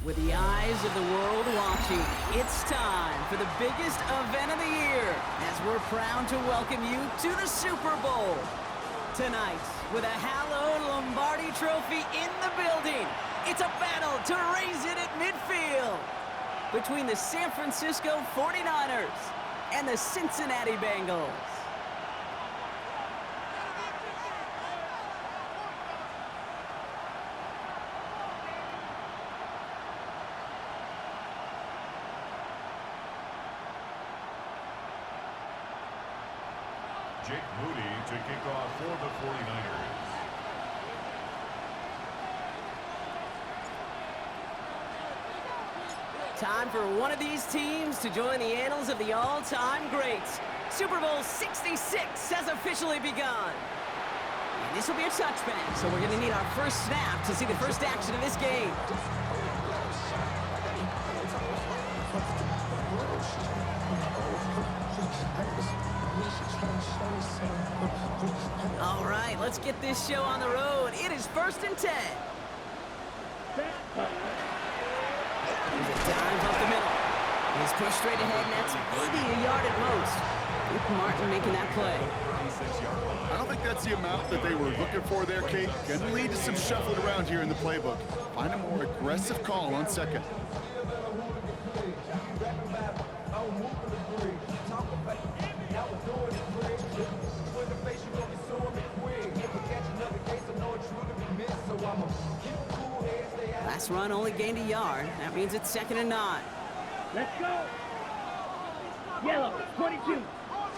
With the eyes of the world watching, it's time for the biggest event of the year as we're proud to welcome you to the Super Bowl. Tonight, with a hallowed Lombardi trophy in the building, it's a battle to raise it at midfield between the San Francisco 49ers and the Cincinnati Bengals. Jake Moody to kick off for the 49ers. Time for one of these teams to join the annals of the all-time greats. Super Bowl 66 has officially begun. And this will be a touchback, so we're going to need our first snap to see the first action of this game. All right, let's get this show on the road. It is 1st and 10. Here's a dive up the middle. He's pushed straight ahead, and that's maybe a yard at most. Luke Martin making that play. I don't think that's the amount that they were looking for there, Kate. Can lead to some shuffling around here in the playbook. Find a more aggressive call on second. Last run only gained a yard. That means it's 2nd and 9. Let's go. Yellow, 22.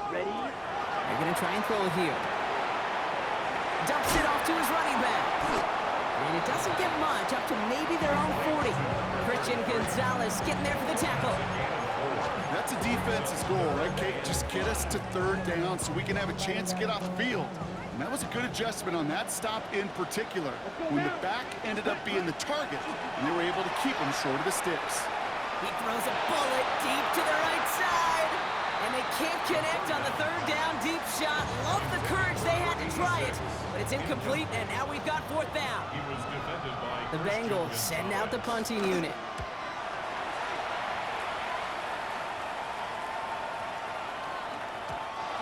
Ready? They're going to try and throw it here. Dumps it off to his running back. And it doesn't get much, up to maybe their own 40. Christian Gonzalez getting there for the tackle. That's a defense's goal, right, Kate? Just get us to 3rd down so we can have a chance to get off the field. And that was a good adjustment on that stop in particular, when the back ended up being the target, and they were able to keep him short of the sticks. He throws a bullet deep to the right side, and they can't connect on the 3rd down deep shot. Love the courage they had to try it, but it's incomplete, and now we've got 4th down. He was defended by The Bengals send out the punting unit.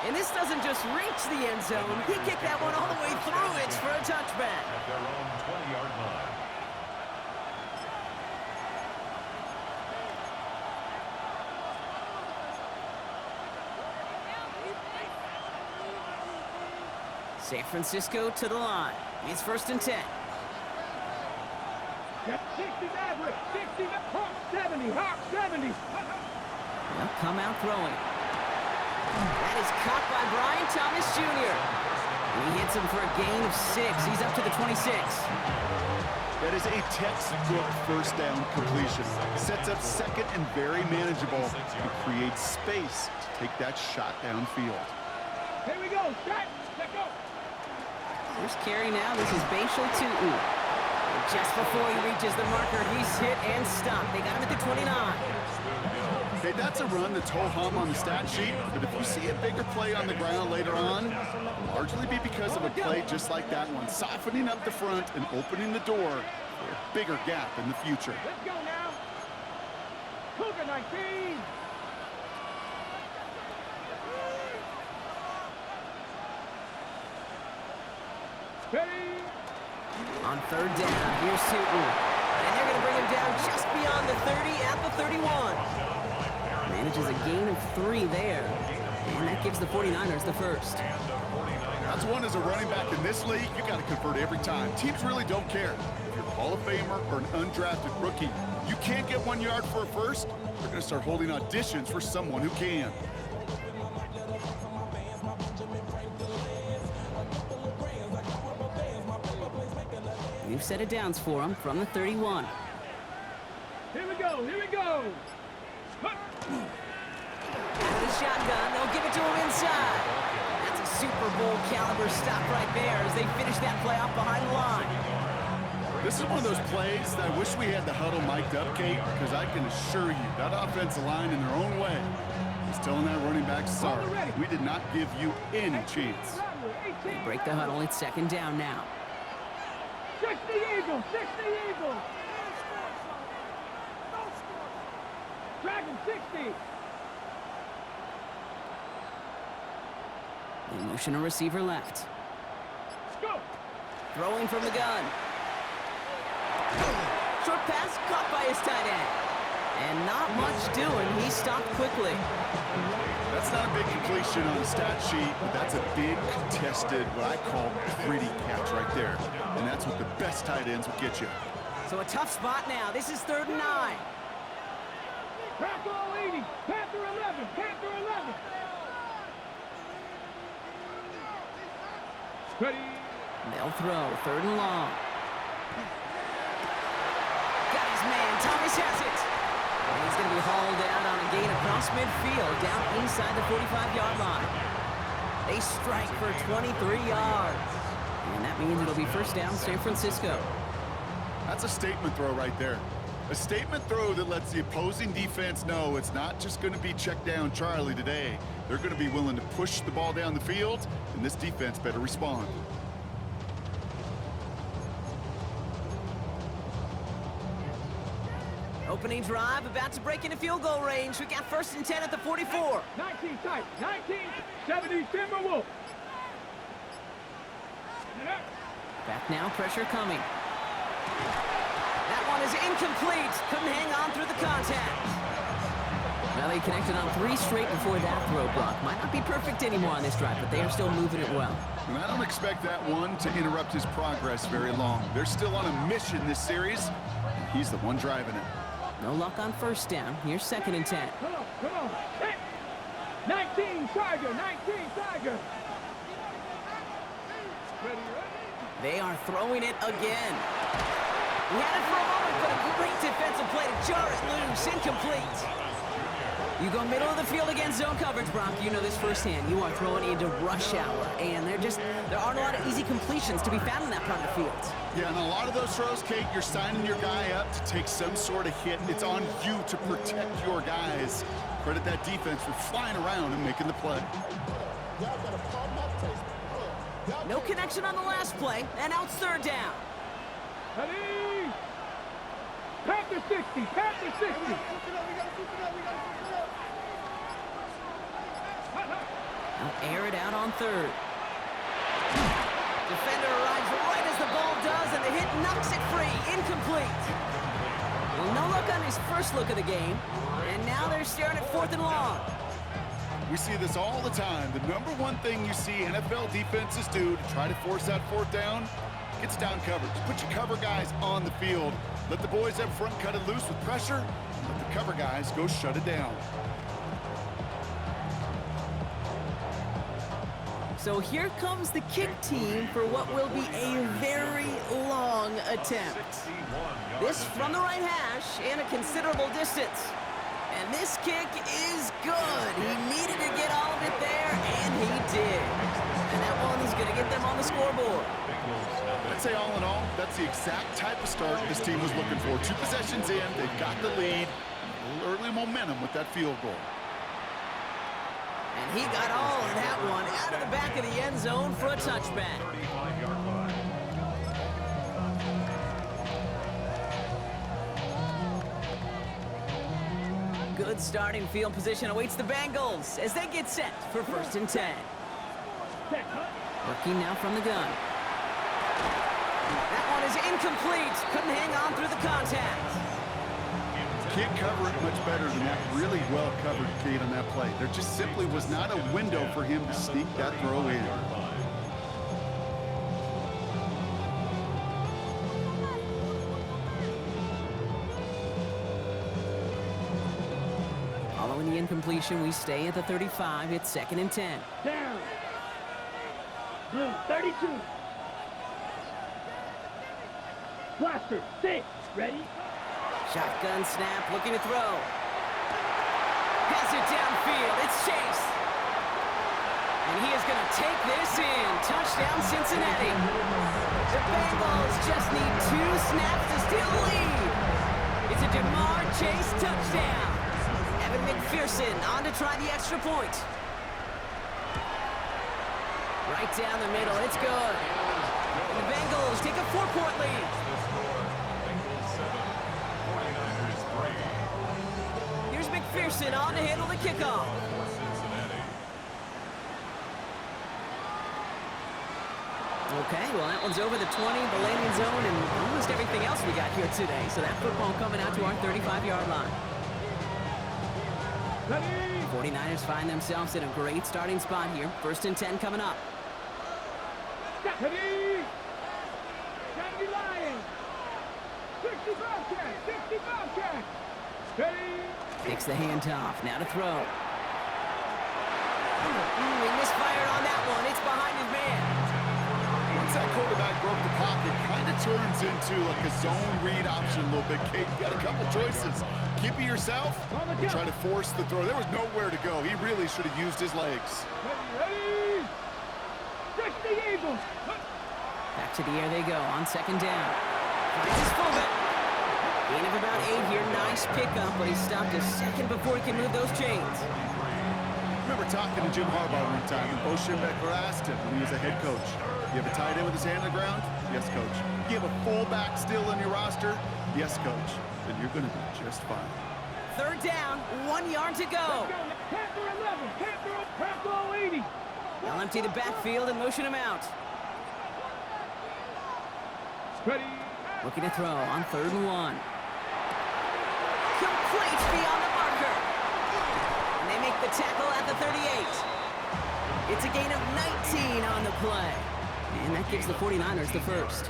And this doesn't just reach the end zone. He kicked that one all the way through. It's for a touchback. at their own 20-yard line. San Francisco to the line. It's 1st and 10. 60 average, 60, Hawk 70, Hawk 70. They'll come out throwing. That is caught by Brian Thomas Jr. And he hits him for a gain of 6. He's up to the 26. That is a textbook 1st down completion. Sets up second and very manageable and creates space to take that shot downfield. Here we go, shot, let go. Here's carry now. This is Bashal Tutu. Just before he reaches the marker, he's hit and stopped. They got him at the 29. Okay, that's a run that's ho-hum on the stat sheet, but if you see a bigger play on the ground later on, it'll largely be because of a play just like that one, softening up the front and opening the door for a bigger gap in the future. Let's go now. Cougar 19. Ready? On 3rd down, here's Tutu. And they're going to bring him down just beyond the 30 at the 31. Manages a gain of 3 there. And that gives the 49ers the first. That's one as a running back in this league, you got to convert every time. Teams really don't care. If you're a Hall of Famer or an undrafted rookie, you can't get 1 yard for a first, they're going to start holding auditions for someone who can. New set of downs for him from the 31. Here we go, here we go. Out of the shotgun, they'll give it to him inside. That's a Super Bowl caliber stop right there as they finish that play off behind the line. This is one of those plays that I wish we had the huddle mic'd up, Kate, because I can assure you that offensive line in their own way is telling that running back, sorry, we did not give you any chance. They break the huddle. It's 2nd down now. 60 Eagles, 60 Eagles. Dragon 60. In motion, a receiver left. Go. Throwing from the gun. Short pass caught by his tight end. And not much doing. He stopped quickly. That's not a big completion on the stat sheet, but that's a big contested, what I call gritty catch right there. And that's what the best tight ends will get you. So a tough spot now. This is 3rd and 9. Pack all 80. Panther 11. Panther 11. Ready. They'll throw. 3rd and long. Got his man. Thomas has it. And he's going to be hauled down on a gain across midfield, down inside the 45-yard line. They strike for 23 yards. And that means it'll be 1st down, San Francisco. That's a statement throw right there. A statement throw that lets the opposing defense know it's not just going to be check down Charlie today. They're going to be willing to push the ball down the field, and this defense better respond. Opening drive, about to break into field goal range. We got 1st and 10 at the 44. 19 tight. 19. 70 Timberwolves. Back now, pressure coming. That one is incomplete. Couldn't hang on through the contact. Well, they connected on 3 straight before that throw block. Might not be perfect anymore on this drive, but they are still moving it well. And I don't expect that one to interrupt his progress very long. They're still on a mission this series, and he's the one driving it. No luck on 1st down. Here's 2nd and 10. Come on, come on. Hey. 19 Tiger. 19 Tiger. Ready, ready. They are throwing it again. We had it for a moment, but a great defensive play to jar it loose. Incomplete. You go middle of the field against zone coverage, Brock. You know this firsthand. You are throwing into rush hour, and there aren't a lot of easy completions to be found in that part of the field. Yeah, and a lot of those throws, Kate, you're signing your guy up to take some sort of hit. It's on you to protect your guys. Credit that defense for flying around and making the play. No connection on the last play, and now it's 3rd down. Ready. Panther 60. Panther 60. They'll air it out on 3rd. Defender arrives right as the ball does, and the hit knocks it free. Incomplete. Well, no luck on his first look of the game, and now they're staring at 4th and long. We see this all the time. The number one thing you see NFL defenses do to try to force that 4th down, it's down coverage. Put your cover guys on the field. Let the boys up front cut it loose with pressure. Let the cover guys go shut it down. So here comes the kick team for what will be a very long attempt. This from the right hash and a considerable distance. And this kick is good. He needed to get all of it there, and he did. And that one is going to get them on the scoreboard. I'd say all in all, that's the exact type of start this team was looking for. 2 possessions in, they've got the lead. A little early momentum with that field goal. And he got all of that one out of the back of the end zone for a touchback. 35-yard line. Good starting field position awaits the Bengals as they get set for 1st and 10. Working now from the gun. That one is incomplete. Couldn't hang on through the contact. Can't cover it much better than that. Really well covered, Kate, on that play. There just simply was not a window for him to sneak that throw in. Following the incompletion, we stay at the 35. It's 2nd and 10. Down. Blue 32. Blaster 6. Ready. Shotgun snap, looking to throw. Has it downfield. It's Chase. And he is going to take this in. Touchdown, Cincinnati. The Bengals just need 2 snaps to steal the lead. It's a Jamar Chase touchdown. Evan McPherson on to try the extra point. Right down the middle. It's good. And the Bengals take a 4-point lead. Here's McPherson on to handle the kickoff. Cincinnati. Okay, well, that one's over the 20, the landing zone, and almost everything else we got here today. So that football coming out to our 35-yard line. 49ers find themselves in a great starting spot here. 1st and 10 coming up. Ready? Sandy Lions. 65 catch. 65 catch. Ready? Takes the handoff. Now to throw. Ooh, he misfired on that one. It's behind his man. Once that quarterback broke the pocket, kind of turns into like a zone read option a little bit, Kate. You got a couple choices. Keep it yourself or try to force the throw. There was nowhere to go. He really should have used his legs. Ready? Touch the Eagles. Back to the air they go on 2nd down. Finds his fullback. Gain of about 8 here. Nice pickup, but he stopped a second before he can move those chains. I remember talking to Jim Harbaugh one time, and Bo Schembechler asked him when he was a head coach, you have a tight end with his hand on the ground? Yes, coach. You have a fullback still in your roster? Yes, coach. Then you're going to be just fine. 3rd down, 1 yard to go. Panther 11. Panther 80. They'll empty the backfield and motion him out. Ready? Looking to throw on 3rd and 1. Complete beyond the marker. And they make the tackle at the 38. It's a gain of 19 on the play. And that gives the 49ers the first.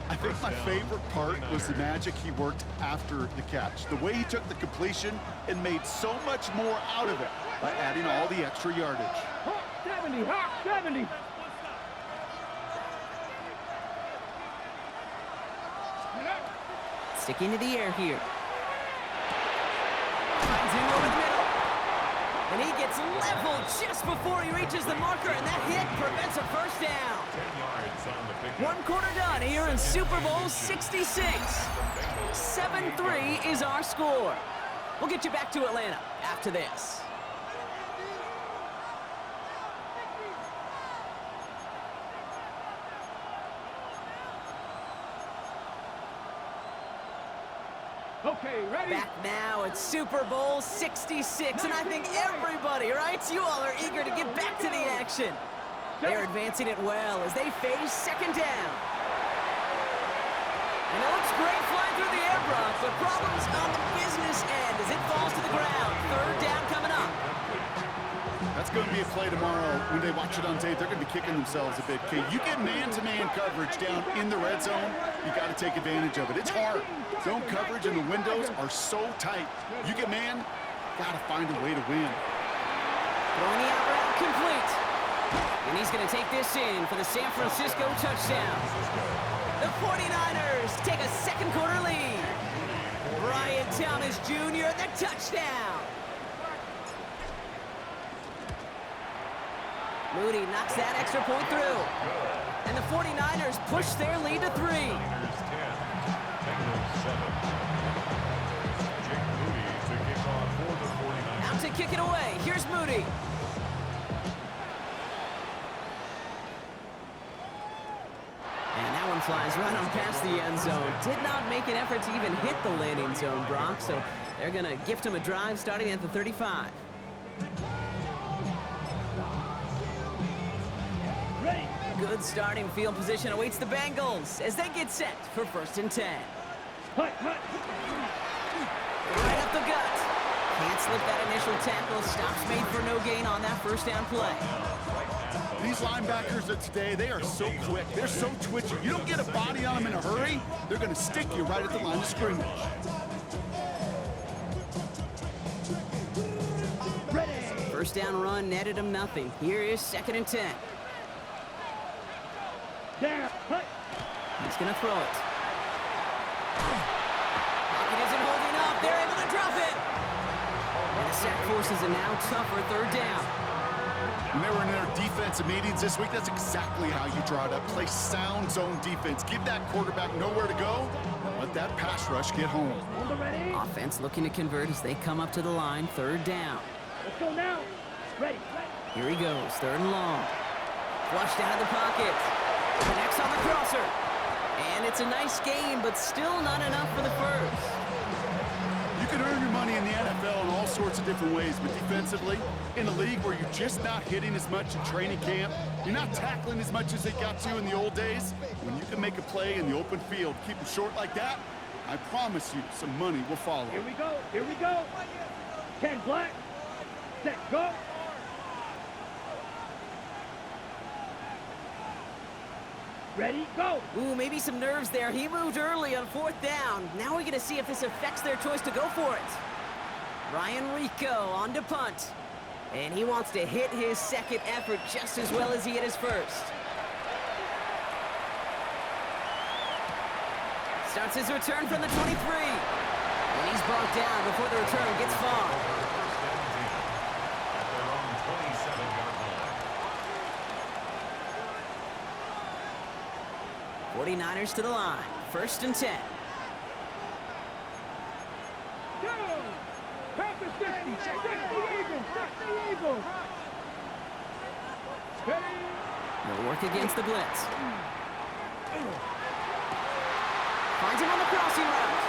I think my favorite part was the magic he worked after the catch. The way he took the completion and made so much more out of it by adding all the extra yardage. Hawk 70. Hawk 70. Sticking to the air here. Finds him over the middle. And he gets leveled just before he reaches the marker, and that hit prevents a first down. 10 yards on the pickup. 1 quarter done here in Super Bowl 66. 7-3 is our score. We'll get you back to Atlanta after this. Okay, ready? Back now at Super Bowl 66, and I think everybody, right? You all are eager to get back to the action. They're advancing it well as they face 2nd down. And it looks great flying through the air, Brock, but problems on the business end as it falls to the ground. 3rd down coming up. That's going to be a play tomorrow. When they watch it on tape, they're going to be kicking themselves a bit. Okay, you get man-to-man coverage down in the red zone, you got to take advantage of it. It's hard. Zone coverage and the windows are so tight. You get man, got to find a way to win. Throwing the out route complete. And he's going to take this in for the San Francisco touchdown. The 49ers take a 2nd quarter lead. Brian Thomas Jr. the touchdown. Moody knocks that extra point through. And the 49ers push their lead to 3. Niners 10, Bengals 7. Jake Moody to kick off for the 49ers. Out to kick it away. Here's Moody. And that one flies right on past the end zone. Did not make an effort to even hit the landing zone, Brock. So they're going to gift him a drive starting at the 35. Good starting field position awaits the Bengals as they get set for 1st and 10. Right up the gut. Can't slip that initial tackle. Stops made for no gain on that 1st down play. These linebackers of today, they are so quick. They're so twitchy. You don't get a body on them in a hurry, they're going to stick you right at the line of scrimmage. First down run netted him nothing. Here is 2nd and 10. He's going to throw it. Pocket isn't holding up. They're able to drop it. And the sack forces a now tougher 3rd down. When they were in their defensive meetings this week, that's exactly how you draw it up. Play sound zone defense. Give that quarterback nowhere to go. Let that pass rush get home. Offense looking to convert as they come up to the line. 3rd down. Let's go now. Ready. Here he goes. 3rd and long. Flushed out of the pocket. Connects on the crosser. And it's a nice game, but still not enough for the first. You can earn your money in the NFL in all sorts of different ways, but defensively, in a league where you're just not hitting as much in training camp, you're not tackling as much as they got to in the old days, when you can make a play in the open field, keep them short like that, I promise you some money will follow. Here we go. Here we go. 10 black. Set, go. Ready, go. Ooh, maybe some nerves there. He moved early on 4th down. Now we're going to see if this affects their choice to go for it. Ryan Rico on to punt. And he wants to hit his second effort just as well as he hit his first. Starts his return from the 23. And he's brought down before the return gets far. At their own 27-yard line. 49ers to the line. 1st and 10. Go. Pass the 60. 60 Eagles. 60 Eagles. Ready. They'll work against the blitz. Finds him on the crossing route.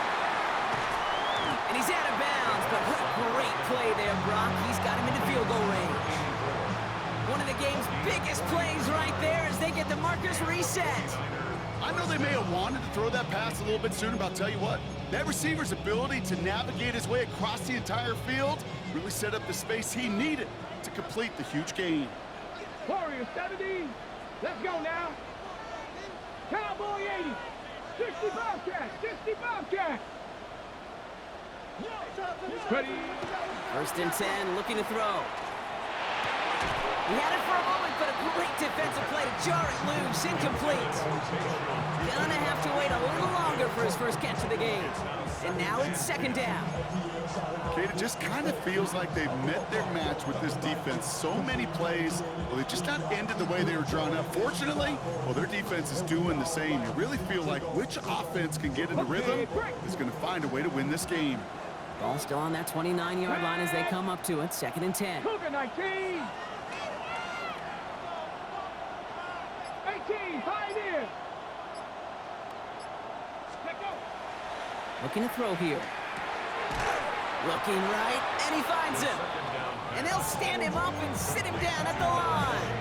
And he's out of bounds, but what a great play there, Brock. He's got him into field goal range. One of the game's biggest plays right there as they get the markers reset. I know they may have wanted to throw that pass a little bit sooner, but I'll tell you what, that receiver's ability to navigate his way across the entire field really set up the space he needed to complete the huge gain. Warrior 70. Let's go now. Cowboy 80. 60 Bobcat. 60 Bobcat. Ready. 1st and 10, looking to throw. He had it for a moment, but a great defensive play to jar it loose. Incomplete. Gonna have to wait a little longer for his first catch of the game. And now it's 2nd down. Kate, it just kind of feels like they've met their match with this defense. So many plays, well, they just not ended the way they were drawn up. Fortunately, well, their defense is doing the same. You really feel like which offense can get in the rhythm is going to find a way to win this game. Ball still on that 29-yard line as they come up to it. 2nd and 10. Cougar 19. 18. Pioneer. Let go. Looking to throw here. Looking right, and he finds him. And they'll stand him up and sit him down at the line.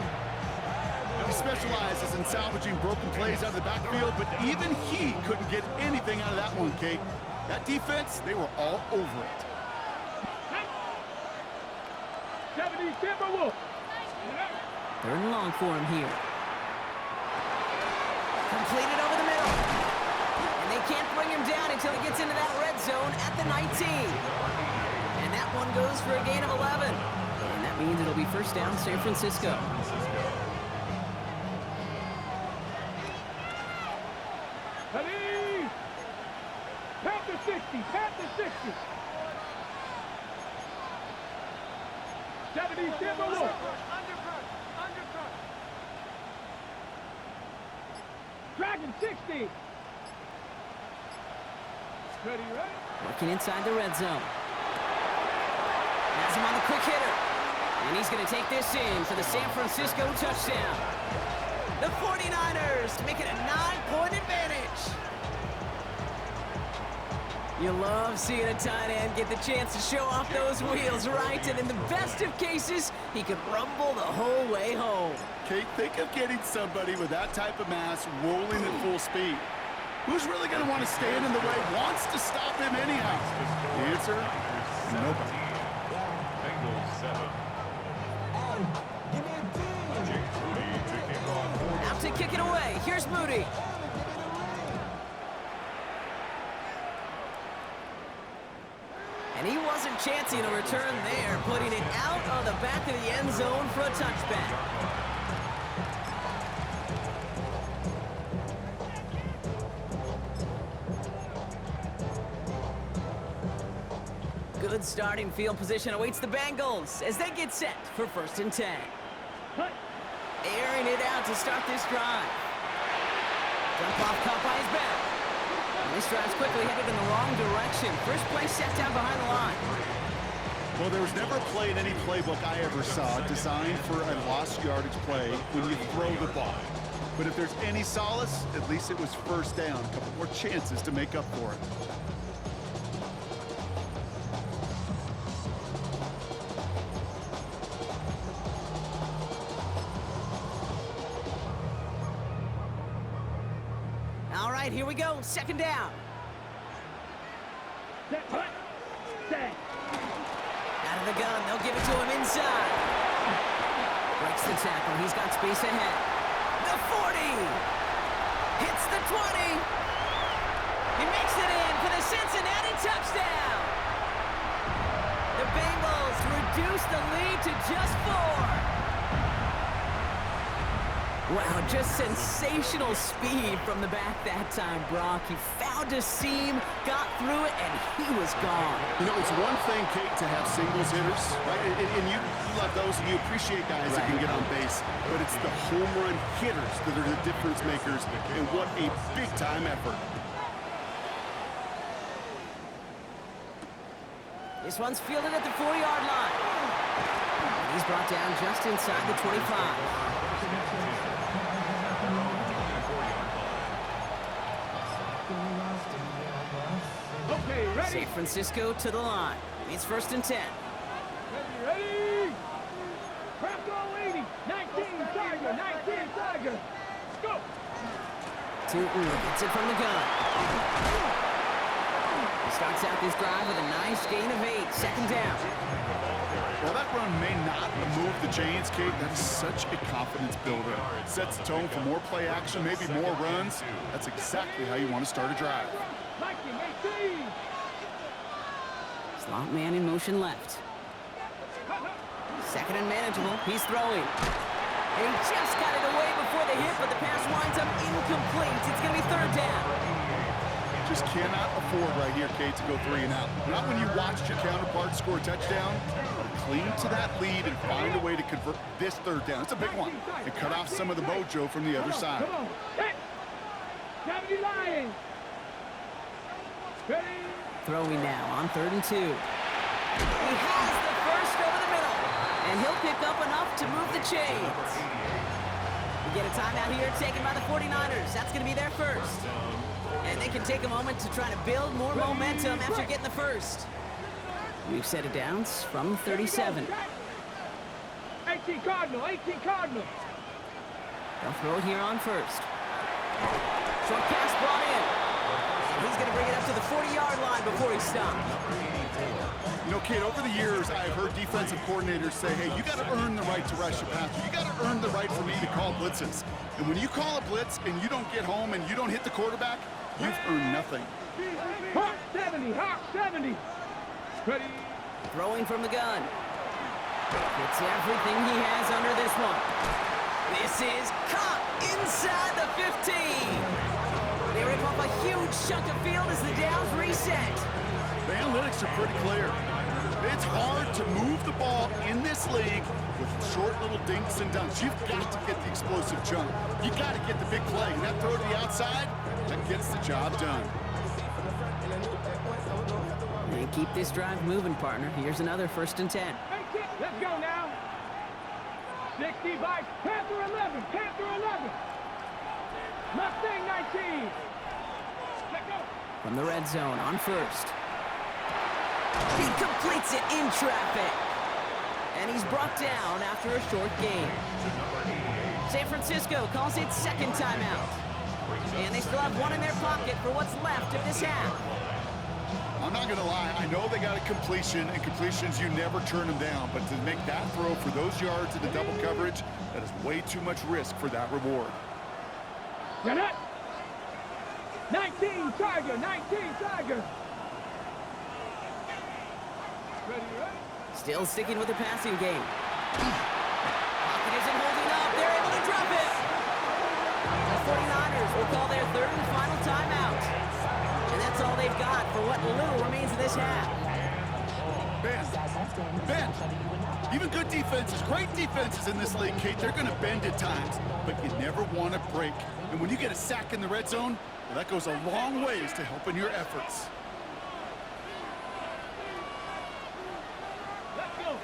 He specializes in salvaging broken plays out of the backfield, but even he couldn't get anything out of that one, Kate. That defense, they were all over it. 70 Timberwolves. 3rd and long for him here. Completed over the middle. And they can't bring him down until he gets into that red zone at the 19. And that one goes for a gain of 11. And that means it'll be 1st down, San Francisco. Ready. Pat the 60. Pat the 60. 70 Timberwolves. Dragon 60. Ready, right? Working inside the red zone. Has him on the quick hitter. And he's going to take this in for the San Francisco touchdown. The 49ers to make it a 9-point advantage. You love seeing a tight end get the chance to show off those wheels, right? And in the best of cases, he could rumble the whole way home. Kate, think of getting somebody with that type of mass rolling at full speed. Who's really going to want to stand in the way, wants to stop him anyhow? The answer, nobody. Bengals 7. Jake Moody to kick off. Out to kick it away. Here's Moody. And he wasn't chancing a return there, putting it out of the back of the end zone for a touchback. Good starting field position awaits the Bengals as they get set for 1st and 10. Cut. Airing it out to start this drive. Dump off caught by his back. And this drive's quickly headed in the wrong direction. First play set down behind the line. Well, there was never a play in any playbook I ever saw designed for a lost yardage play when you throw the ball. But if there's any solace, at least it was 1st down. A couple more chances to make up for it. All right, here we go. Second down. Set. Out of the gun. They'll give it to him inside. Breaks the tackle. He's got space ahead. The 40. Hits the 20. He makes it in for the Cincinnati touchdown. The Bengals reduce the lead to just 4. Wow, just sensational speed from the back that time, Brock. He found a seam, got through it, and he was gone. You know, it's one thing, Kate, to have singles hitters, right? And you love those, and you appreciate guys that can get on base. But it's the home run hitters that are the difference makers, and what a big-time effort. This one's fielded at the 4-yard line. And he's brought down just inside the 25. Okay, ready? San Francisco to the line. It's 1st and 10. Ready? Bronco 80. 19 Tiger. 19 Tiger. Let's go. Tootin gets it from the gun. He starts out this drive with a nice gain of 8. Second down. Well, that run may not move the chains, Kate. That is such a confidence builder. It sets the tone for more play action, maybe more runs. That's exactly how you want to start a drive. 19, 18. Slot man in motion left. Second and manageable. He's throwing. And he just got it away before the hit, but the pass winds up incomplete. It's going to be 3rd down. Just cannot afford right here, Kate, to go 3 and out. Not when you watched your counterpart score a touchdown. Cling to that lead and find a way to convert this 3rd down. It's a big one. And cut off some of the mojo from the other side. Come on. Hit. 70 Lions. Ready? Throwing now on 3rd and 2. He has the first over the middle. And he'll pick up enough to move the chains. We get a timeout here taken by the 49ers. That's going to be their first. And they can take a moment to try to build more momentum after getting the first. We've set it down from 37. 18 Cardinal. 18 Cardinal. They'll throw it here on 1st. Short pass brought in. And he's going to bring it up to the 40-yard line before he stops. You know, Kate, over the years, I've heard defensive coordinators say, hey, you got to earn the right to rush your passer. You got to earn the right for me to call blitzes. And when you call a blitz and you don't get home and you don't hit the quarterback, you've earned nothing. Hawk 70. Hawk 70. Ready? Throwing from the gun. Gets everything he has under this one. This is caught inside the 15. They rip up a huge chunk of field as the downs reset. The analytics are pretty clear. It's hard to move the ball in this league with short little dinks and dunks. You've got to get the explosive jump. You got to get the big play. And that throw to the outside, that gets the job done. And keep this drive moving, partner. Here's another 1st and 10. Let's go now. 65. Panther 11. Panther 11. Mustang 19. Let's go. From the red zone on 1st. He completes it in traffic. And he's brought down after a short gain. San Francisco calls it 2nd timeout. And they still have one in their pocket for what's left of this half. I'm not going to lie. I know they got a completion, and completions, you never turn them down. But to make that throw for those yards in the double coverage, that is way too much risk for that reward. Get it. 19 Tiger. 19 Tiger. Ready? Still sticking with the passing game. Pocket isn't holding up. They're able to drop it. The 49ers will call their 3rd and final timeout. And that's all they've got for what little remains of this half. Ben, even good defenses, great defenses in this league, Kate, they're going to bend at times, but you never want to break. And when you get a sack in the red zone, well, that goes a long ways to helping your efforts. Let's go.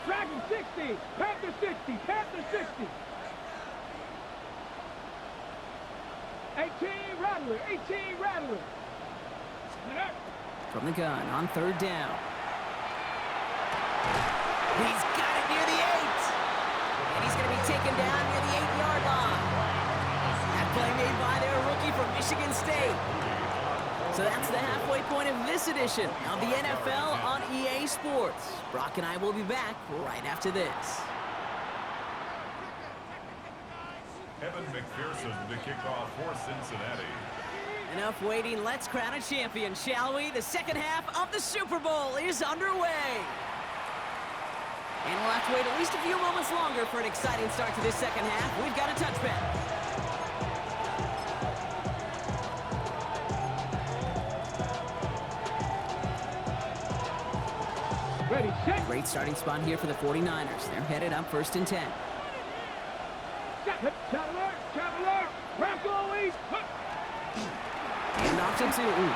Dragon 60. Panther 60. Panther 60. 18 Rattler. 18 Rattler. From the gun on 3rd down. He's got it near the 8. And he's going to be taken down near the 8-yard line. That play made by their rookie from Michigan State. So that's the halfway point of this edition of the NFL on EA Sports. Brock and I will be back right after this. Evan McPherson to kick off for Cincinnati. Enough waiting. Let's crown a champion, shall we? The second half of the Super Bowl is underway. And we'll have to wait at least a few moments longer for an exciting start to this second half. We've got a touchback. Ready, set. Great starting spot here for the 49ers. They're headed up 1st and 10. Traveler, Bronco East. And off to Newton.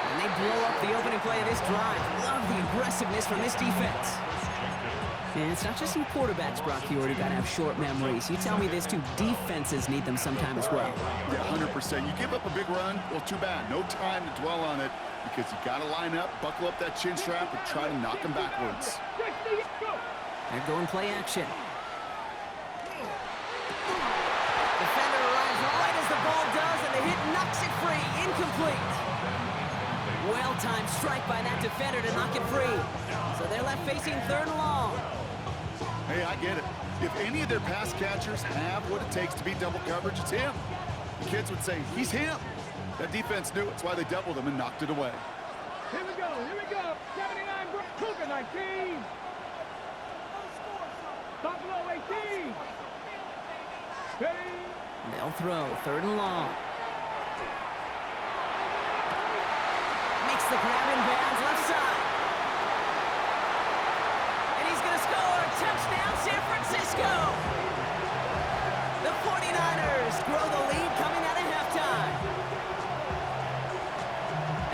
And they blow up the opening play of this drive. Love the aggressiveness from this defense. And it's not just you quarterbacks, Brock. You already got to have short memories. You tell me this too. Defenses need them sometime as well. Yeah, 100%. You give up a big run, well, too bad. No time to dwell on it because you got to line up, buckle up that chin strap, and try to knock them backwards. They're going play action. Defender arrives right as the ball does, and the hit knocks it free. Incomplete. Well-timed strike by that defender to knock it free. So they're left facing 3rd and long. Hey, I get it. If any of their pass catchers have what it takes to beat double coverage, it's him. The kids would say, he's him. That defense knew it. That's why they doubled him and knocked it away. Here we go. 79, Cougar 19. Buffalo 18. Ready. They'll throw 3rd and long. Makes the grab in bounds left side. And he's going to score. Touchdown, San Francisco. The 49ers grow the lead coming out of halftime.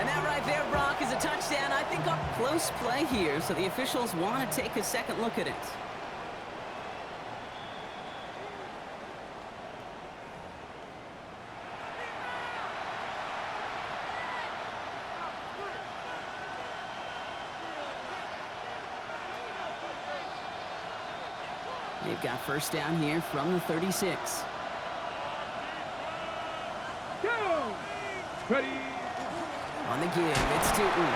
And that right there, Brock, is a touchdown. I think a close play here, so the officials want to take a second look at it. They've got 1st down here from the 36. Go. Ready. On the give, it's Newton.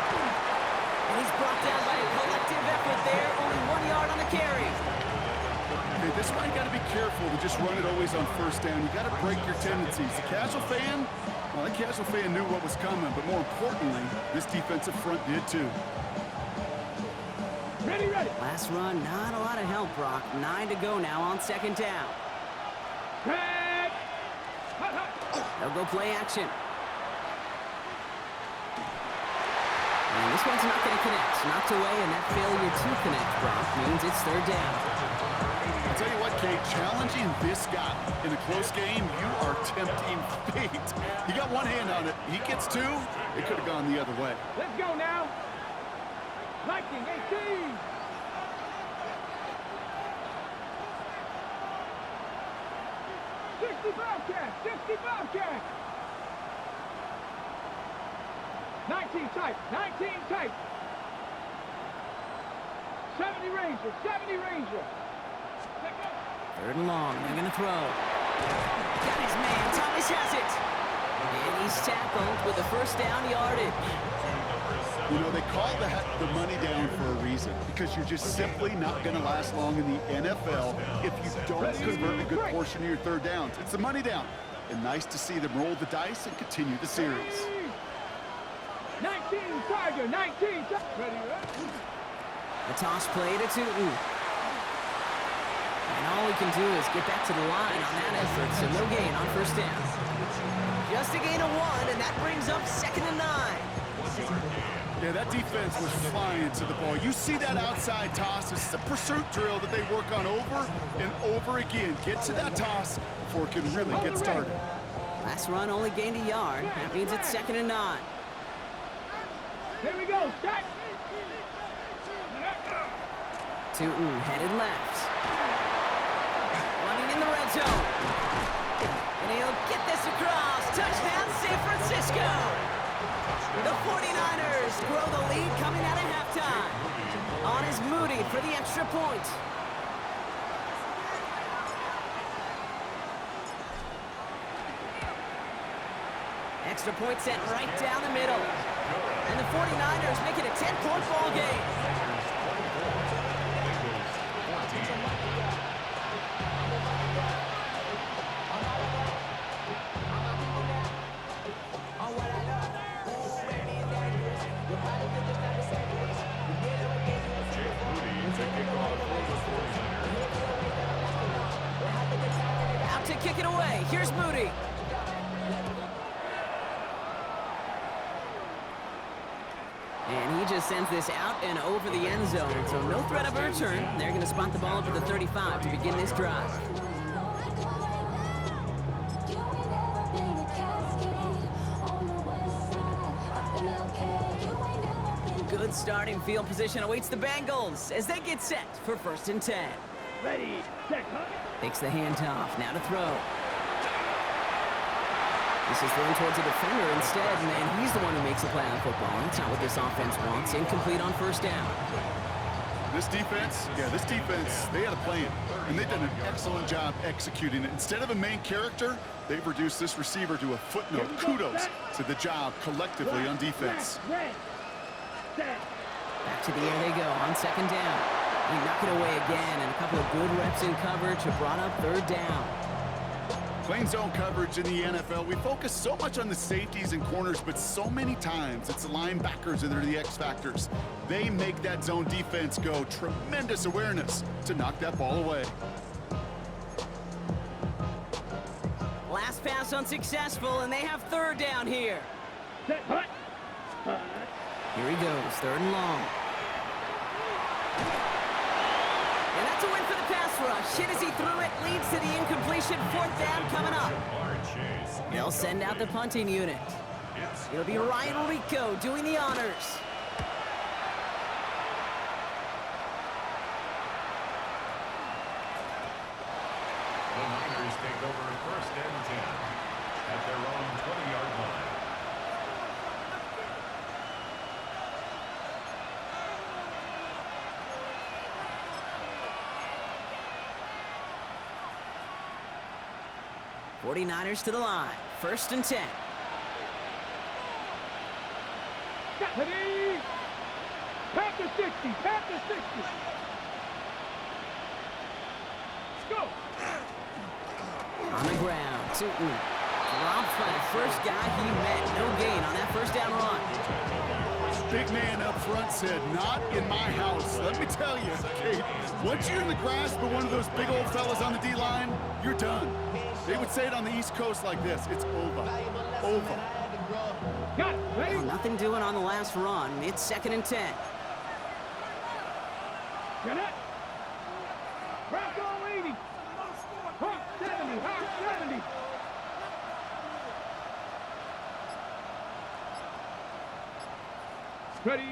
And he's brought down by a collective effort there. Only 1 yard on the carry. Okay, this is why you got to be careful to just run it always on 1st down. You got to break your tendencies. The casual fan, well, the casual fan knew what was coming, but more importantly, this defensive front did too. Ready. Last run, not a lot of help, Brock. 9 to go now on 2nd down. Red. They'll go play action. And this one's not going to connect. Knocked away, and that failure to connect, Brock, means it's 3rd down. I'll tell you what, Kate, challenging this guy in a close game, you are tempting fate. He got one hand on it. He gets 2. It could have gone the other way. Let's go now. 19, 18. Bobcat. 19 type. 70 Ranger. 3rd and long. They're going to throw. Got his man. Thomas has it. And he's tackled with a 1st down yardage. You know, they call that the money down for a reason, because you're just simply not going to last long in the NFL if you don't convert a good portion of your 3rd downs. It's the money down. And nice to see them roll the dice and continue the series. 19 Tiger. 19. Ready. The toss play to Newton. And all we can do is get back to the line on that effort, so no gain on 1st down. Just a gain of 1, and that brings up 2nd and 9. Yeah, that defense was flying to the ball. You see that outside toss. This is a pursuit drill that they work on over and over again. Get to that toss before it can really get started. Last run only gained a yard. That means it's 2nd and 9. Here we go. Start. Newton headed left. Running in the red zone. And he'll get this across. Touchdown, San Francisco. The 49ers grow the lead coming out of halftime. On is Moody for the extra point. extra point sent right down the middle. And the 49ers make it a 10-point ball game. Out to kick it away. Here's Moody. And he just sends this out and over the end zone. So no threat of a return. They're going to spot the ball up at the 35 to begin this drive. Good starting field position awaits the Bengals as they get set for 1st and 10. Ready, set, cut. Takes the handoff, now to throw. This is thrown towards a defender instead, and he's the one who makes the play on football. That's not what this offense wants. Incomplete on 1st down. This defense, they had a plan, and they've done an excellent job executing it. Instead of a main character, they've reduced this receiver to a footnote. Kudos to the job collectively on defense. Back to the air they go on 2nd down. They knock it away again, and a couple of good reps in coverage have brought up 3rd down. Playing zone coverage in the NFL, we focus so much on the safeties and corners, but so many times it's the linebackers that are the X factors. They make that zone defense go. Tremendous awareness to knock that ball away. Last pass unsuccessful, and they have 3rd down here. Set, cut. Here he goes, 3rd and long. And that's a win for the pass rush. Hit as he threw it, leads to the incompletion. 4th down coming up. They'll send out the punting unit. It'll be Ryan Rico doing the honors. The Niners take over 1st and 10 at their own 20-yard line. '49ers to the line. 1st and 10. Ready. Pass to 60. Pass to 60. Let's go. On the ground, Tootin. Dropped by the first guy he met. No gain on that 1st down run. Big man up front said, not in my house. Let me tell you, Kate, once you're in the grasp of one of those big old fellas on the D-line, you're done. They would say it on the East Coast like this. It's over. Over. Got it. Ready. Well, nothing doing on the last run. It's 2nd and 10. Get it. Bronco 80. Hawk 70. Hawk 70. Ready.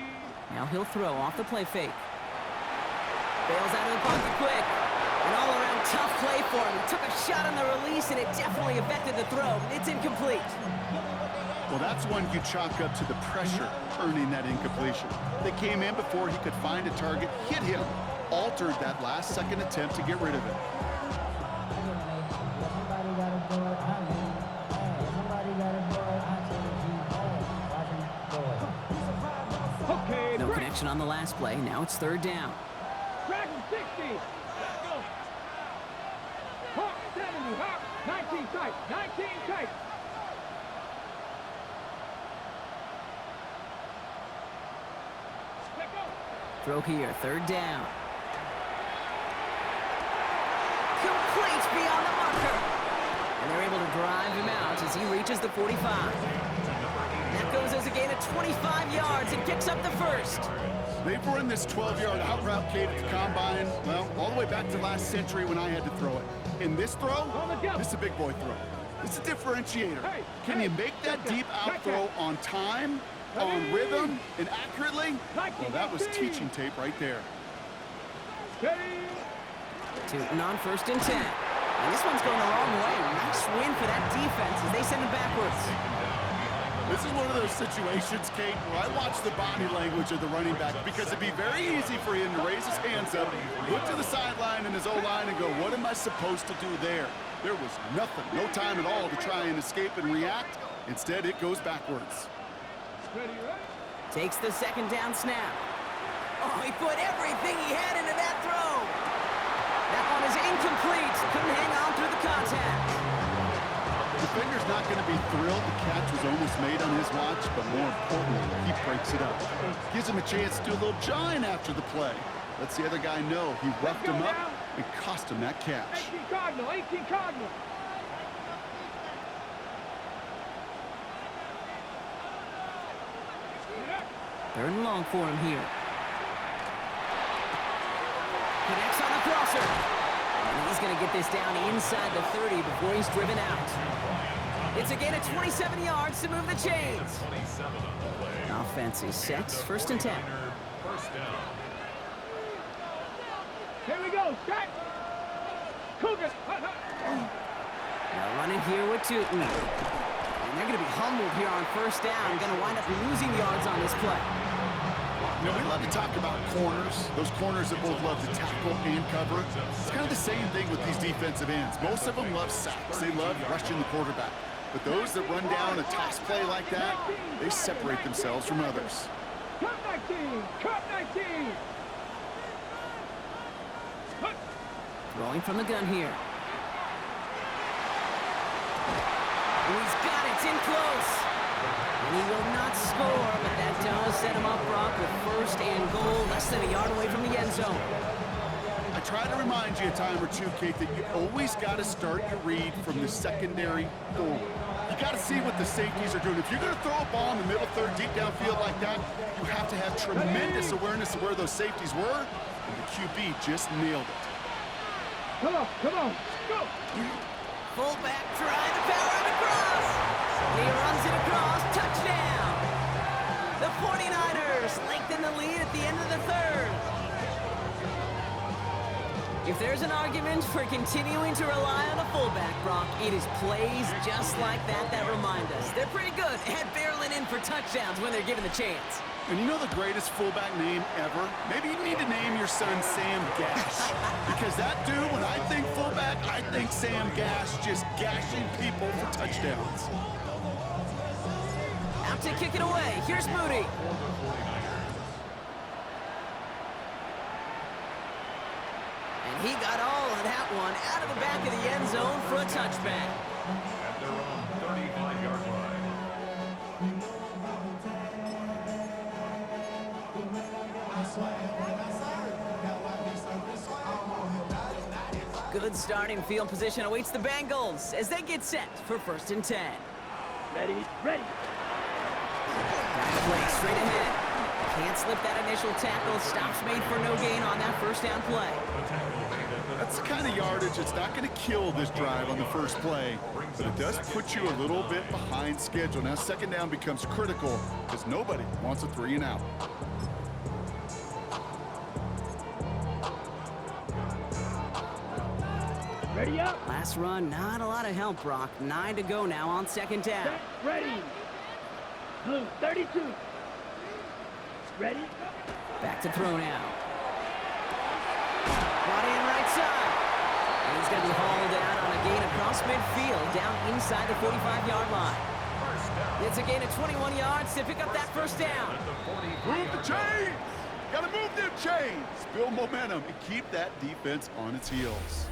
Now he'll throw off the play fake. Bails out of the pocket quick. An all-around tough play for him. He took a shot on the release, and it definitely affected the throw. It's incomplete. Well, that's one you chalk up to the pressure earning that incompletion. They came in before he could find a target, hit him, altered that last-second attempt to get rid of it. Okay. No connection on the last play. Now it's 3rd down. Dragon 60. Let's go. Hawk 70. Hawk 19 tight. 19 tight. Let's go. Throw here, 3rd down. Complete beyond the marker. And they're able to drive him out as he reaches the 45. That goes as a gain of 25 yards and kicks up the 1st. They've run this 12-yard out route, Kate, at the combine, well, all the way back to last century when I had to throw it. In this throw, this is a big boy throw. It's a differentiator. Can you make that deep out throw on time, on rhythm, and accurately? Well, that was teaching tape right there. Tootin on 1st and 10. And this one's going the wrong way. Nice win for that defense as they send him backwards. This is one of those situations, Kate, where I watch the body language of the running back because it'd be very easy for him to raise his hands up, look to the sideline and his O-line and go, what am I supposed to do there? There was nothing, no time at all to try and escape and react. Instead, it goes backwards. Ready, ready? Takes the second down snap. Oh, he put everything he had into that throw. That one is incomplete. Couldn't hang on through the contact. The defender's not going to be thrilled the catch was almost made on his watch, but more importantly, he breaks it up. Gives him a chance to do a little jawing after the play. Lets the other guy know he roughed him up and cost him that catch. 18 Cardinal, 18 Cardinal. Third and long for him here. Connects on the crosser. And he's going to get this down inside the 30 before he's driven out. It's a gain of 27 yards to move the chains. Offense is set. First and 10. First down. Here we go, strike. Cougars. Now running here with Tootin. And they're going to be humbled here on first down. Going to wind up losing yards on this play. You know, we love to talk about corners, those corners that both love to tackle and cover. It's kind of the same thing with these defensive ends. Most of them love sacks. They love rushing the quarterback. But those that run down a toss play like that, they separate themselves from others. Cut 19, cut 19. Throwing from the gun here. And he's got it. It's in close. And he will not score, but that does set him up, Brock, with first and goal, less than a yard away from the end zone. I try to remind you a time or two, Kate, that you always got to start your read from the secondary forward. You got to see what the safeties are doing. If you're going to throw a ball in the middle third, deep downfield like that, you have to have tremendous awareness of where those safeties were, and the QB just nailed it. Come on, go. Fullback trying to power him across. He runs it across. Touchdown. The 49ers lengthen the lead at the end of the third. If there's an argument for continuing to rely on a fullback, Brock, it is plays just like that that remind us. They're pretty good at barreling in for touchdowns when they're given the chance. And you know the greatest fullback name ever? Maybe you need to name your son Sam Gash. Because that dude, when I think fullback, I think Sam Gash just gashing people for touchdowns. Out to kick it away. Here's Moody. And he got all of that one out of the back of the end zone for a touchback. At their own 35-yard line. Good starting field position awaits the Bengals as they get set for first and 10. Ready. Back play straight ahead. Can't slip that initial tackle. Stops made for no gain on that first down play. That's the kind of yardage that's not going to kill this drive on the first play, but it does put you a little bit behind schedule. Now second down becomes critical because nobody wants a 3 and out. Ready up. Last run, not a lot of help, Brock. 9 to go now on second down. Set, ready. Blue, 32. Ready. Back to throw now. Brought in right side. And he's going to be hauled out on a gain across midfield down inside the 45-yard line. It's a gain of 21 yards to pick up that first down. Move the chains! Gotta move them chains! Build momentum and keep that defense on its heels.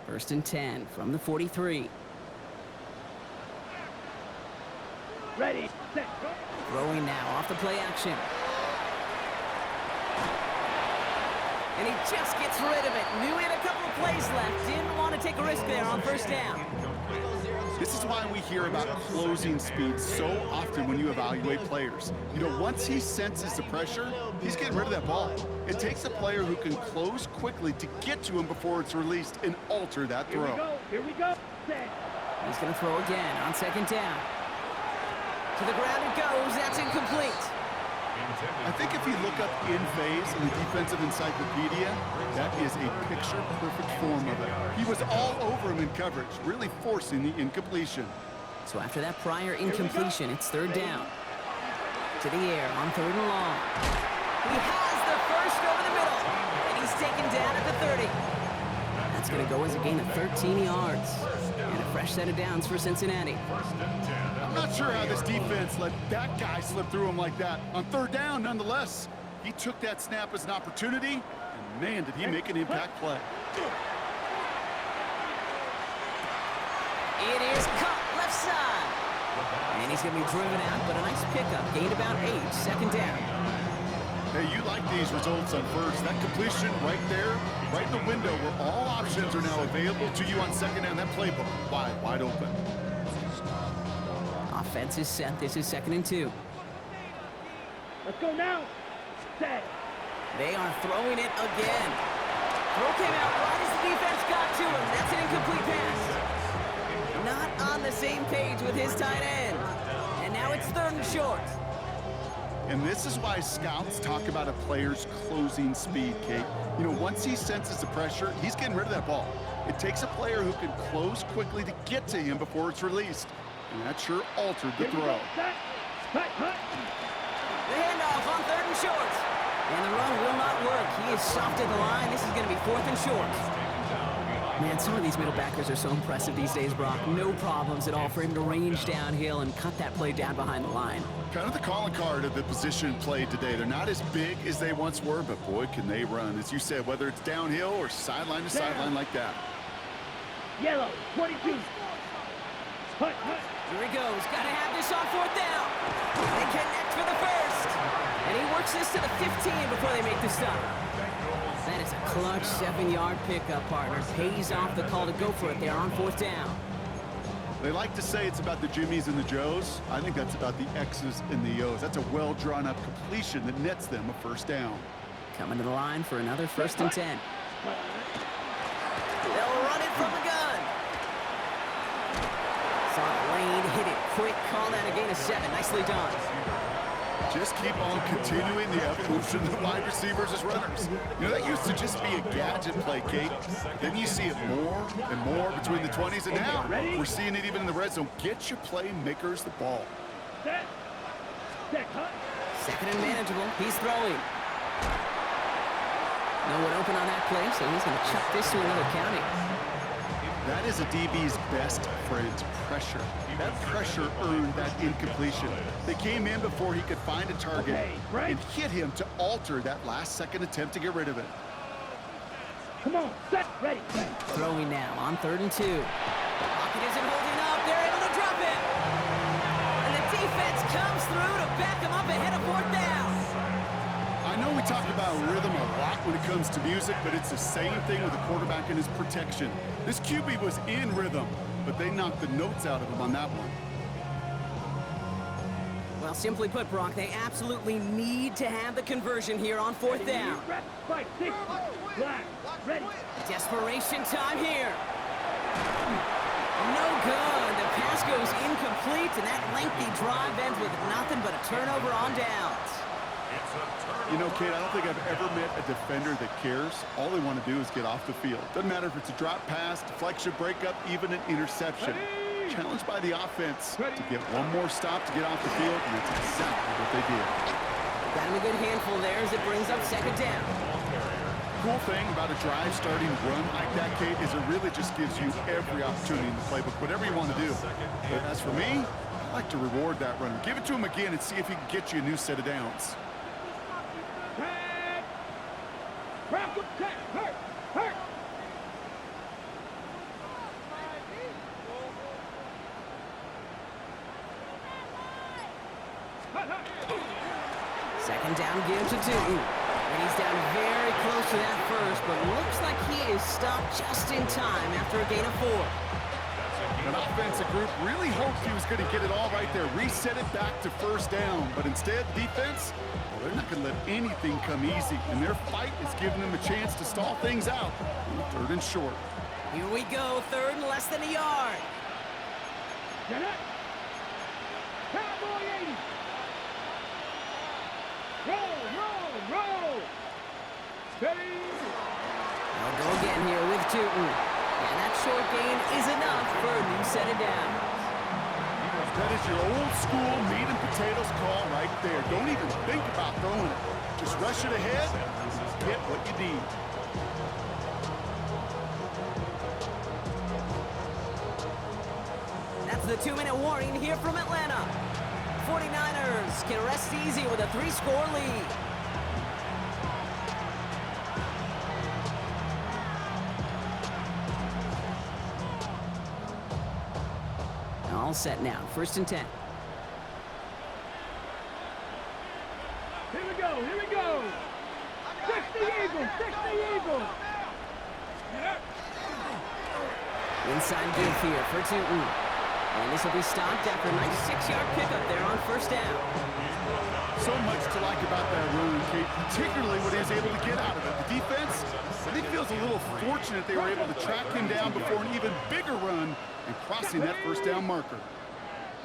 First and 10 from the 43. Ready. Set. Go. Throwing now off the play action. And he just gets rid of it. Knew he had a couple of plays left. Didn't want to take a risk there on first down. This is why we hear about closing speed so often when you evaluate players. You know, once he senses the pressure, he's getting rid of that ball. It takes a player who can close quickly to get to him before it's released and alter that throw. Here we go. Set. He's going to throw again on second down. To the ground it goes. That's incomplete. I think if you look up in phase in the defensive encyclopedia, that is a picture-perfect form of it. He was all over him in coverage, really forcing the incompletion. So after that prior incompletion, it's third down. To the air on third and long. He has the first over the middle, and he's taken down at the 30. That's going to go as a gain of 13 yards. And a fresh set of downs for Cincinnati. I'm not sure how this defense let that guy slip through him like that. On third down, nonetheless, he took that snap as an opportunity, and man, did he make an impact play. It is caught left side. And he's going to be driven out, but a nice pickup. Gained about 8, second down. Hey, you like these results on first. That completion right there, right in the window where all options are now available to you on second down. That playbook wide open. Offense is set. This is 2nd and 2. Let's go now. Set. They are throwing it again. Throw came out right as the defense got to him. That's an incomplete pass. Not on the same page with his tight end. And now it's 3rd and short. And this is why scouts talk about a player's closing speed, Kate. You know, once he senses the pressure, he's getting rid of that ball. It takes a player who can close quickly to get to him before it's released. And that sure altered the throw. The handoff on 3rd and short. And the run will not work. He is soft at the line. This is going to be 4th and short. Man, some of these middle backers are so impressive these days, Brock. No problems at all for him to range downhill and cut that play down behind the line. Kind of the calling card of the position played today. They're not as big as they once were, but boy, can they run. As you said, whether it's downhill or sideline to sideline like that. Yellow, 22. Hut. Here he goes. Got to have this on 4th down. They connect for the first. And he works this to the 15 before they make the stop. That is a clutch 7-yard pickup, partner. Pays off the call to go for it there on 4th down. They like to say it's about the Jimmies and the Joes. I think that's about the X's and the O's. That's a well-drawn-up completion that nets them a first down. Coming to the line for another 1st and 10. They'll run it from the gun. Saw the lane, hit it quick. Call that a gain of 7. Nicely done. Just keep on continuing the evolution of the wide receivers as runners. You know, that used to just be a gadget play, Kate. Then you see it more and more between the 20s, and now we're seeing it even in the red zone. Get your playmakers the ball. Set. Hut. 2nd and manageable. He's throwing. No one open on that play, so he's going to chuck this to another county. That is a DB's best friend, pressure. That pressure earned that incompletion. They came in before he could find a target and hit him to alter that last-second attempt to get rid of it. Come on, set, ready. Throwing now on 3rd and 2. Pocket isn't holding up. They're able to drop it. And the defense comes through to back him up ahead of 4th down. I know we talk about rhythm a lot when it comes to music, but it's the same thing with the quarterback and his protection. This QB was in rhythm, but they knocked the notes out of him on that one. Well, simply put, Brock, they absolutely need to have the conversion here on 4th down. Fight, 6, black, ready. Desperation time here. No good. The pass goes incomplete, and that lengthy drive ends with nothing but a turnover on downs. You know, Kate, I don't think I've ever met a defender that cares. All they want to do is get off the field. Doesn't matter if it's a drop pass, deflection, breakup, even an interception. Challenged by the offense to get one more stop to get off the field, and that's exactly what they did. Got him a good handful there as it brings up 2nd down. Cool thing about a drive starting run like that, Kate, is it really just gives you every opportunity in the playbook, whatever you want to do. But as for me, I like to reward that runner. Give it to him again and see if he can get you a new set of downs. Hurt. Second down, give to 2. And he's down very close to that first, but looks like he is stopped just in time after a gain of 4. An offensive group really hoped he was going to get it all right there, reset it back to 1st down, but instead, defense, well, they're not going to let anything come easy, and their fight is giving them a chance to stall things out on 3rd and short. Here we go, 3rd and less than a yard. Get it. Cowboy 80. Roll. Steady. They'll go again here with Tootin. And that short gain is enough for a new set of downs. That is your old school meat and potatoes call right there. Don't even think about throwing it. Just rush it ahead and get what you need. That's the 2-minute warning here from Atlanta. 49ers can rest easy with a 3-score lead. All set now, 1st and 10. Here we go, here we go. 60 Eagles, 60 Eagles. Inside give here for Tootin. And this will be stopped after a nice 6-yard pickup there on 1st down. So much to like about that run, Kate, particularly what he was able to get out of it. The defense, I think, feels a little fortunate they were able to track him down before an even bigger run and crossing that 1st down marker.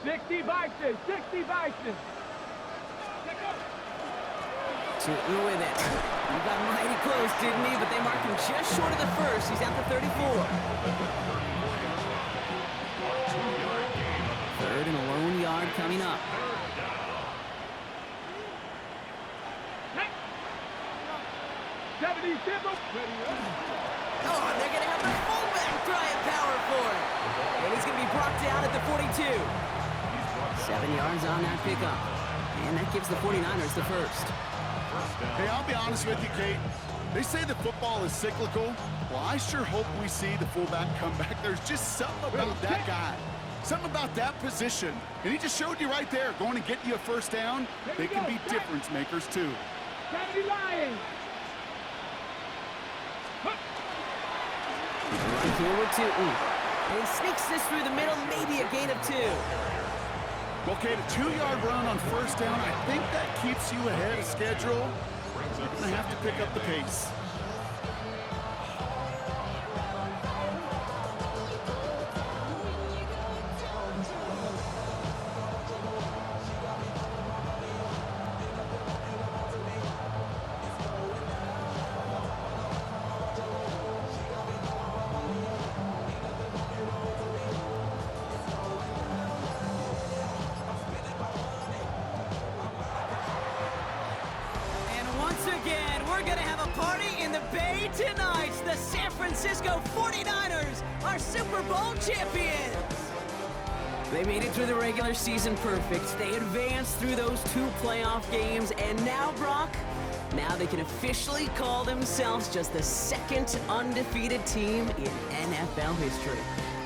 60 Bison, 60 Bison. Tootin with it. He got mighty close, didn't he? But they marked him just short of the 1st. He's at the 34. 3rd and a lone yard coming up. Oh, and they're going to have the fullback trying power for it. And he's going to be brought down at the 42. 7 yards on that pickup. And that gives the 49ers the 1st. Hey, I'll be honest with you, Kate. They say that football is cyclical. Well, I sure hope we see the fullback come back. There's just something about that guy. Something about that position. And he just showed you right there, going to get you a 1st down. They can be difference makers, too. 70 Lions. Right here with Tootin. And he sneaks this through the middle, maybe a gain of 2. Okay, the 2-yard run on 1st down, I think that keeps you ahead of schedule. You're going to have to pick up the pace. We're going to have a party in the Bay tonight. The San Francisco 49ers are Super Bowl champions. They made it through the regular season perfect. They advanced through those 2 playoff games. And now, Brock, now they can officially call themselves just the 2nd undefeated team in NFL history.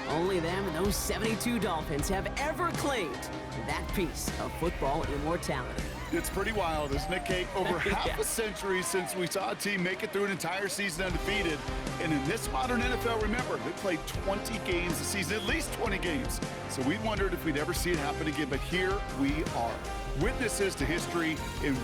Only them and those 72 Dolphins have ever claimed that piece of football immortality. It's pretty wild, isn't it, Kate? Over half a century since we saw a team make it through an entire season undefeated. And in this modern NFL, remember, they played 20 games a season, at least 20 games. So we wondered if we'd ever see it happen again, but here we are. Witnesses to history in